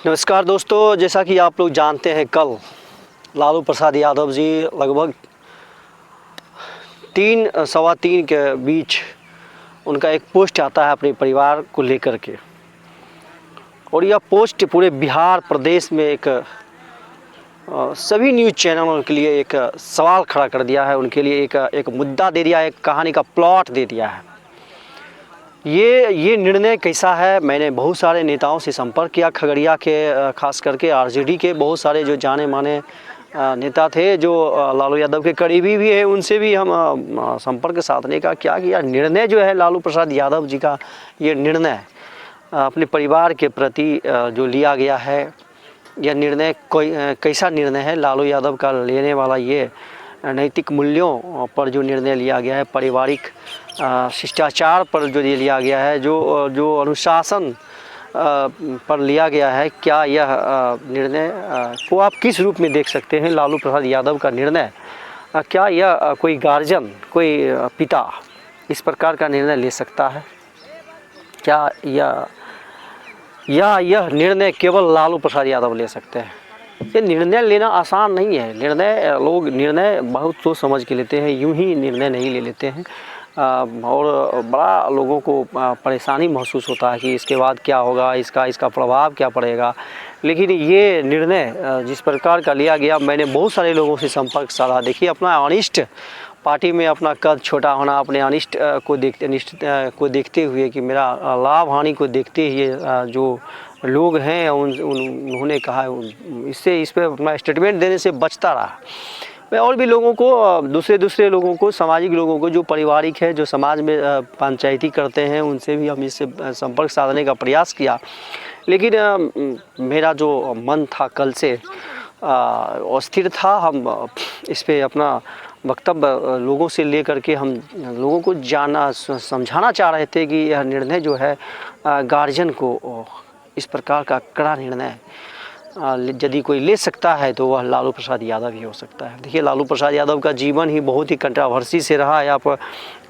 नमस्कार दोस्तों, जैसा कि आप लोग जानते हैं, कल लालू प्रसाद यादव जी लगभग 3 सवा 3 के बीच उनका एक पोस्ट आता है अपने परिवार को लेकर के। और यह पोस्ट पूरे बिहार प्रदेश में एक सभी न्यूज़ चैनलों के लिए एक सवाल खड़ा कर दिया है, उनके लिए एक मुद्दा दे दिया है, एक कहानी का प्लॉट दे दिया है। ये निर्णय कैसा है, मैंने बहुत सारे नेताओं से संपर्क किया, खगड़िया के खास करके आरजेडी के बहुत सारे जो जाने माने नेता थे जो लालू यादव के करीबी भी है, उनसे भी हम संपर्क साधने का क्या किया। निर्णय जो है लालू प्रसाद यादव जी का, ये निर्णय अपने परिवार के प्रति जो लिया गया है, यह निर्णय कैसा निर्णय है लालू यादव का लेने वाला, ये नैतिक मूल्यों पर जो निर्णय लिया गया है, पारिवारिक शिष्टाचार पर जो ये लिया गया है, जो अनुशासन पर लिया गया है, क्या यह निर्णय को आप किस रूप में देख सकते हैं? लालू प्रसाद यादव का निर्णय, क्या यह कोई गार्जियन, कोई पिता इस प्रकार का निर्णय ले सकता है? क्या यह निर्णय केवल लालू प्रसाद यादव ले सकते हैं? ये निर्णय लेना आसान नहीं है। निर्णय बहुत सोच समझ के लेते हैं, यूं ही निर्णय नहीं ले लेते हैं। और बड़ा लोगों को परेशानी महसूस होता है कि इसके बाद क्या होगा, इसका प्रभाव क्या पड़ेगा। लेकिन ये निर्णय जिस प्रकार का लिया गया, मैंने बहुत सारे लोगों से संपर्क साधा। देखिए, अपना अनिष्ट पार्टी में अपना कद छोटा होना, अपने अनिष्ट को देखते हुए कि मेरा लाभ हानि को देखते हुए जो लोग हैं उन्होंने कहा, इस पे अपना स्टेटमेंट देने से बचता रहा। मैं और भी लोगों को, दूसरे लोगों को, सामाजिक लोगों को जो पारिवारिक है, जो समाज में पंचायती करते हैं, उनसे भी हम इससे संपर्क साधने का प्रयास किया। लेकिन मेरा जो मन था कल से अस्थिर था। हम इस पे अपना वक्तव्य लोगों से लेकर के हम लोगों को समझाना चाह रहे थे कि यह निर्णय जो है गार्जियन को, इस प्रकार का कड़ा निर्णय यदि कोई ले सकता है तो वह लालू प्रसाद यादव ही हो सकता है। देखिए, लालू प्रसाद यादव का जीवन ही बहुत ही कंट्रोवर्सी से रहा है। आप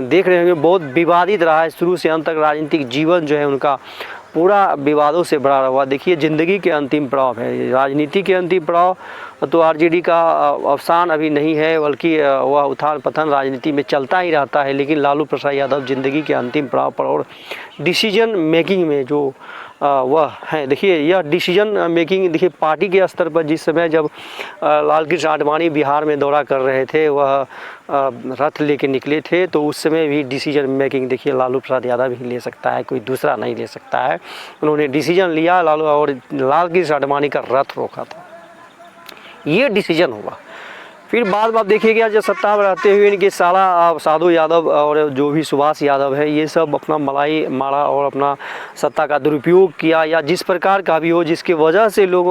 देख रहे होंगे, बहुत विवादित रहा है शुरू से अंत तक। राजनीतिक जीवन जो है उनका पूरा विवादों से भरा हुआ। देखिए, ज़िंदगी के अंतिम पड़ाव है, राजनीति के अंतिम पड़ाव तो आरजेडी का अवसान अभी नहीं है, बल्कि वह उथान पतन राजनीति में चलता ही रहता है। लेकिन लालू प्रसाद यादव ज़िंदगी के अंतिम पड़ाव पर और डिसीजन मेकिंग में जो वह है, देखिए यह डिसीजन मेकिंग, देखिए पार्टी के स्तर पर जिस समय जब लाल कृष्ण आडवाणी बिहार में दौरा कर रहे थे, वह रथ लेके निकले थे, तो उस समय भी डिसीजन मेकिंग देखिए लालू प्रसाद यादव ही ले सकता है, कोई दूसरा नहीं ले सकता है। उन्होंने डिसीजन लिया, लाल कृष्ण आडवाणी का रथ रोका था, ये डिसीजन हुआ। फिर बाद में आप देखिएगा, जब सत्ता में रहते हुए इनके साला साधु यादव और जो भी सुभाष यादव है, ये सब अपना मलाई मारा और अपना सत्ता का दुरुपयोग किया, या जिस प्रकार का भी हो, जिसकी वजह से लोग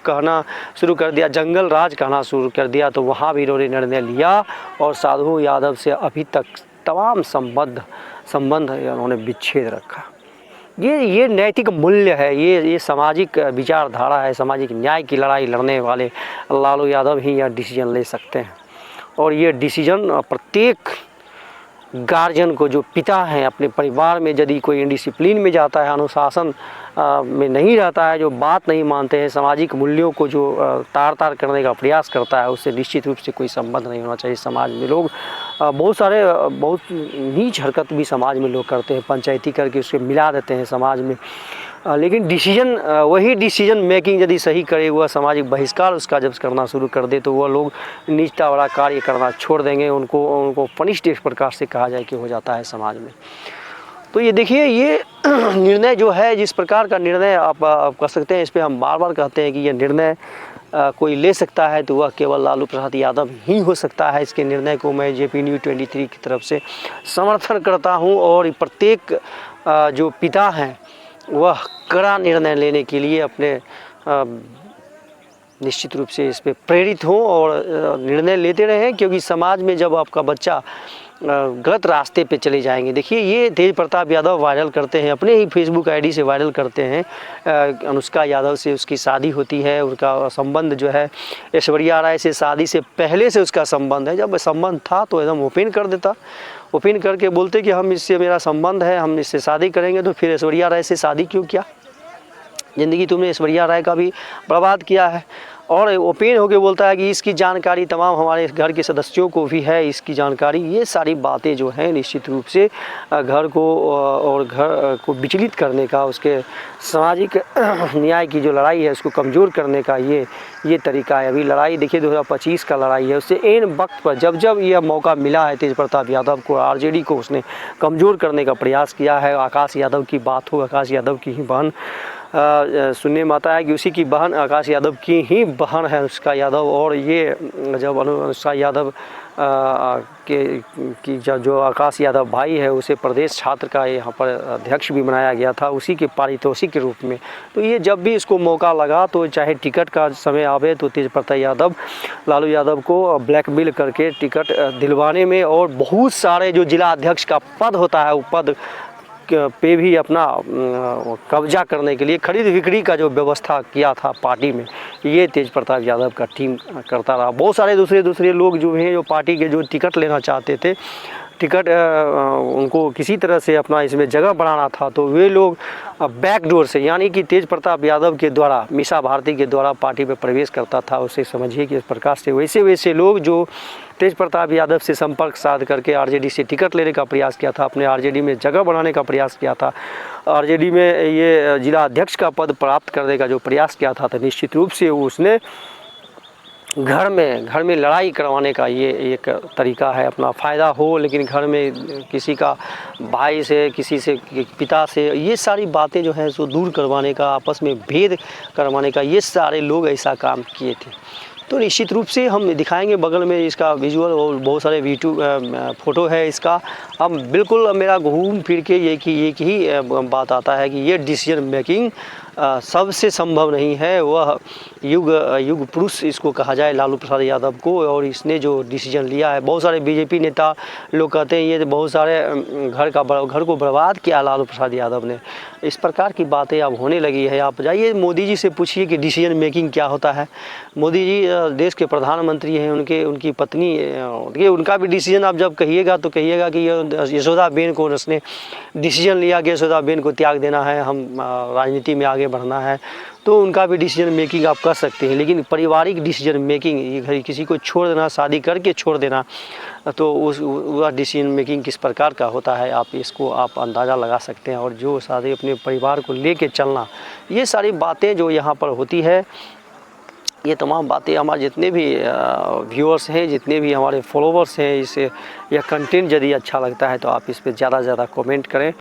कहना शुरू कर दिया, जंगल राज कहना शुरू कर दिया, तो वहाँ भी इन्होंने निर्णय लिया और साधु यादव से अभी तक तमाम संबंध उन्होंने विच्छेद रखा। ये नैतिक मूल्य है, ये सामाजिक विचारधारा है, सामाजिक न्याय की लड़ाई लड़ने वाले लालू यादव ही यह डिसीजन ले सकते हैं। और ये डिसीजन प्रत्येक गार्जियन को, जो पिता हैं अपने परिवार में, यदि कोई इंडिसिप्लिन में जाता है, अनुशासन में नहीं रहता है, जो बात नहीं मानते हैं, सामाजिक मूल्यों को जो तार करने का प्रयास करता है, उससे निश्चित रूप से कोई संबंध नहीं होना चाहिए। समाज में लोग बहुत नीच हरकत भी समाज में लोग करते हैं, पंचायती करके उसके मिला देते हैं समाज में। लेकिन वही डिसीजन मेकिंग यदि सही करे, वह सामाजिक बहिष्कार उसका जब करना शुरू कर दे, तो वह लोग नीचता वाला कार्य करना छोड़ देंगे। उनको पनिष्ड इस प्रकार से कहा जाए कि हो जाता है समाज में। तो ये देखिए, ये निर्णय जो है, जिस प्रकार का निर्णय आप कह सकते हैं, इस पर हम बार बार कहते हैं कि यह निर्णय कोई ले सकता है तो वह केवल लालू प्रसाद यादव ही हो सकता है। इसके निर्णय को मैं जेपी न्यूज़ 23 की तरफ से समर्थन करता हूं, और प्रत्येक जो पिता हैं वह कड़ा निर्णय लेने के लिए अपने निश्चित रूप से इस पे प्रेरित हों और निर्णय लेते रहें, क्योंकि समाज में जब आपका बच्चा गलत रास्ते पे चले जाएंगे। देखिए, ये तेज प्रताप यादव वायरल करते हैं, अपने ही फेसबुक आईडी से वायरल करते हैं। अनुष्का यादव से उसकी शादी होती है, उनका संबंध जो है ऐश्वर्या राय से शादी से पहले से उसका संबंध है। जब संबंध था तो एकदम ओपन कर देता, ओपन करके बोलते कि हम इससे, मेरा संबंध है, हम इससे शादी करेंगे। तो फिर ऐश्वर्या राय से शादी क्यों किया? ज़िंदगी तुमने ऐश्वर्या राय का भी बर्बाद किया है। और ओपन होकर बोलता है कि इसकी जानकारी तमाम हमारे घर के सदस्यों को भी है, इसकी जानकारी। ये सारी बातें जो हैं निश्चित रूप से घर को और घर को विचलित करने का, उसके सामाजिक न्याय की जो लड़ाई है उसको कमज़ोर करने का ये तरीका है। अभी लड़ाई देखिए 2025 का लड़ाई है, उससे ऐन वक्त पर जब जब यह मौका मिला है तेज प्रताप यादव को, आरजेडी को उसने कमज़ोर करने का प्रयास किया है। आकाश यादव की बात हो, आकाश यादव की ही बहन सुनने में आता है कि उसी की बहन, आकाश यादव की ही बहन है अनुष्का यादव। और ये जब अनुष्का यादव जो आकाश यादव भाई है उसे प्रदेश छात्र का यहाँ पर अध्यक्ष भी बनाया गया था, उसी के पारितोषिक के रूप में। तो ये जब भी इसको मौका लगा तो चाहे टिकट का समय आवे तो तेज प्रताप यादव लालू यादव को ब्लैकमेल करके टिकट दिलवाने में, और बहुत सारे जो जिला अध्यक्ष का पद होता है वो पद पे भी अपना कब्जा करने के लिए खरीद बिक्री का जो व्यवस्था किया था पार्टी में, ये तेज प्रताप यादव का टीम करता रहा। बहुत सारे दूसरे लोग जो हैं, जो पार्टी के जो टिकट लेना चाहते थे, टिकट उनको किसी तरह से अपना इसमें जगह बनाना था, तो वे लोग बैकडोर से, यानी कि तेज प्रताप यादव के द्वारा, मीसा भारती के द्वारा पार्टी में प्रवेश करता था। उसे समझिए कि इस प्रकार से वैसे लोग जो तेज प्रताप यादव से संपर्क साध करके आरजेडी से टिकट लेने का प्रयास किया था, अपने आरजेडी में जगह बनाने का प्रयास किया था, आरजेडी में ये जिला अध्यक्ष का पद प्राप्त करने का जो प्रयास किया था, तो निश्चित रूप से उसने घर में लड़ाई करवाने का ये एक तरीका है। अपना फ़ायदा हो लेकिन घर में किसी का भाई से, किसी से पिता से, ये सारी बातें जो है सो दूर करवाने का, आपस में भेद करवाने का, ये सारे लोग ऐसा काम किए थे। तो निश्चित रूप से हम दिखाएंगे बगल में इसका विजुअल और बहुत सारे वीडियो फ़ोटो है इसका। हम बिल्कुल, मेरा घूम फिर के एक ही बात आता है कि ये डिसीजन मेकिंग सबसे संभव नहीं है। वह युग पुरुष इसको कहा जाए लालू प्रसाद यादव को, और इसने जो डिसीजन लिया है, बहुत सारे बीजेपी नेता लोग कहते हैं ये बहुत सारे घर को बर्बाद किया लालू प्रसाद यादव ने। इस प्रकार की बातें अब होने लगी है। आप जाइए मोदी जी से पूछिए कि डिसीजन मेकिंग क्या होता है। मोदी जी देश के प्रधानमंत्री हैं, उनकी पत्नी, उनका भी डिसीजन आप जब कहिएगा तो कहिएगा कि यशोदाबेन को उसने डिसीजन लिया कि यशोदाबेन को त्याग देना है, हम राजनीति में आगे बढ़ना है, तो उनका भी डिसीजन मेकिंग आप कर सकते हैं। लेकिन पारिवारिक डिसीजन मेकिंग, किसी को छोड़ देना, शादी करके छोड़ देना, तो वह डिसीजन मेकिंग किस प्रकार का होता है, इसको आप अंदाज़ा लगा सकते हैं। और जो शादी अपने परिवार को लेके चलना, ये सारी बातें जो यहाँ पर होती है, ये तमाम बातें हमारे जितने भी व्यूअर्स हैं, जितने भी हमारे फॉलोवर्स हैं, इसे यह कंटेंट यदि अच्छा लगता है तो आप इस पर ज़्यादा से ज़्यादा कमेंट करें।